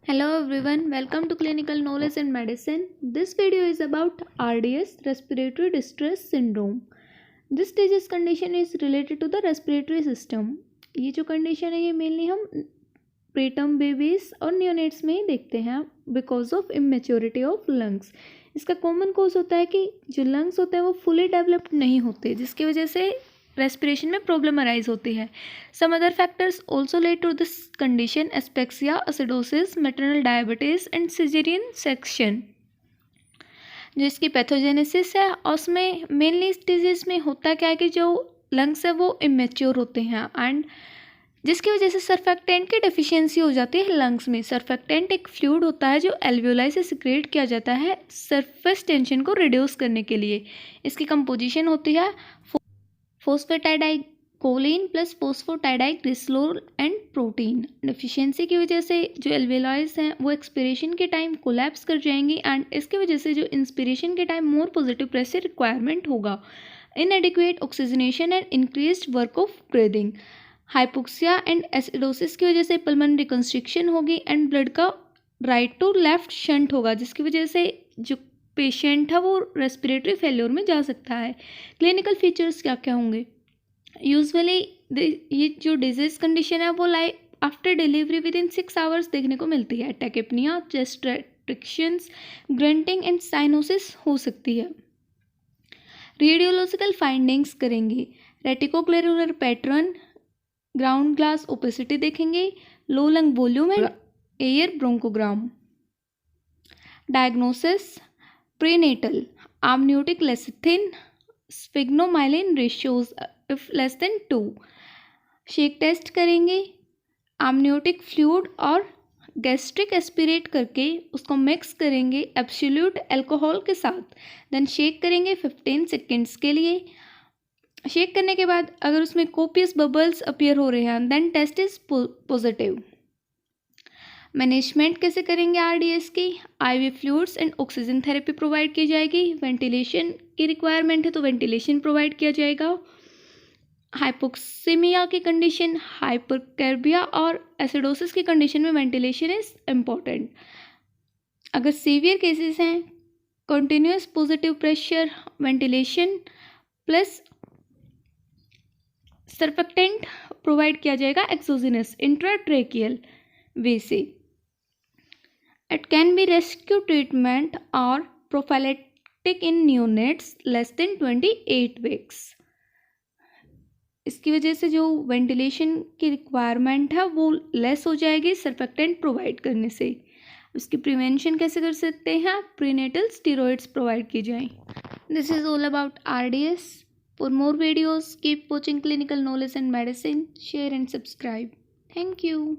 Hello everyone, welcome to Clinical Knowledge in Medicine. This video is about RDS, Respiratory Distress Syndrome. This disease condition is related to the respiratory system. ये जो condition है ये mainly हम preterm babies और neonates में ही देखते हैं because of immaturity of lungs. इसका common cause होता है कि जो lungs होते हैं वो fully developed नहीं होते, जिसकी वजह से रेस्पिरेशन में प्रॉब्लम अराइज होती है. Some other factors also lead to this condition, asphyxia, acidosis, maternal diabetes and caesarean section. जो इसकी पैथोजेनेसिस है और उसमें मेनली इस डिजीज में होता क्या है कि जो लंग्स है वो इमेच्योर होते हैं एंड जिसकी वजह से सर्फेक्टेंट की डेफिशिएंसी हो जाती है लंग्स में. सर्फेक्टेंट एक फ्लूइड होता है जो एल्वियोलाई से सिक्रेट किया जाता है सरफेस टेंशन को रिड्यूस करने के लिए. इसकी कंपोजिशन होती है फोस्फेटाइडाइकोलिन प्लस फोस्फोटाइडाइग्लिसरोल एंड प्रोटीन. डेफिशिएंसी की वजह से जो एल्वेलाइज हैं वो एक्सपिरेशन के टाइम कोलैप्स कर जाएंगी एंड इसकी वजह से जो इंस्पिरेशन के time more positive pressure requirement होगा. Inadequate oxygenation and increased work of breathing. Hypoxia and acidosis की वजह से पल्मोनरी कंस्ट्रिक्शन होगी एंड ब्लड का राइट टू लेफ्ट शंट होगा, जिसकी वजह से जो पेशेंट है वो रेस्पिरेटरी फेल्योर में जा सकता है. क्लिनिकल फीचर्स क्या क्या होंगे? यूजुअली ये जो डिजीज कंडीशन है वो after delivery within 6 hours देखने को मिलती है. Tachypnoea, chest restrictions, grunting and cyanosis हो सकती है. रेडियोलॉजिकल फाइंडिंग्स करेंगे. Reticulogranular pattern, ground glass opacity देखेंगे, low lung volume and air bronchogram. Diagnosis prenatal, amniotic lecithin, sphygmomyelin ratios if less than 2. Shake test करेंगे. amniotic fluid और gastric aspirate करके उसको mix करेंगे एब्सोल्यूट अल्कोहल के साथ. Then shake करेंगे 15 seconds के लिए. शेक करने के बाद अगर उसमें कोपियस बबल्स अपीयर हो रहे हैं then test is positive. Management कैसे करेंगे आरडीएस की? IV fluids and oxygen therapy provide की जाएगी. वेंटिलेशन की रिक्वायरमेंट है तो वेंटिलेशन प्रोवाइड किया जाएगा. हाइपोक्सीमिया की कंडीशन, हाइपरकैर्बिया और एसिडोसिस की कंडीशन में वेंटिलेशन इज इम्पॉर्टेंट. अगर सीवियर केसेस हैं continuous positive pressure, ventilation plus surfactant provide किया जाएगा एक्सोजिनस इंट्राट्रेकियल वे से. It can be rescue treatment or prophylactic in neonates less than 28 weeks. इसकी वजह से जो वेंटिलेशन की रिक्वायरमेंट है वो लेस हो जाएगी सर्फेक्टेंट प्रोवाइड करने से. उसकी प्रिवेंशन कैसे कर सकते हैं? प्रीनेटल स्टेरॉइड्स प्रोवाइड की जाएं. This is all about RDS. For more videos keep watching clinical knowledge and medicine. Share and subscribe. Thank you.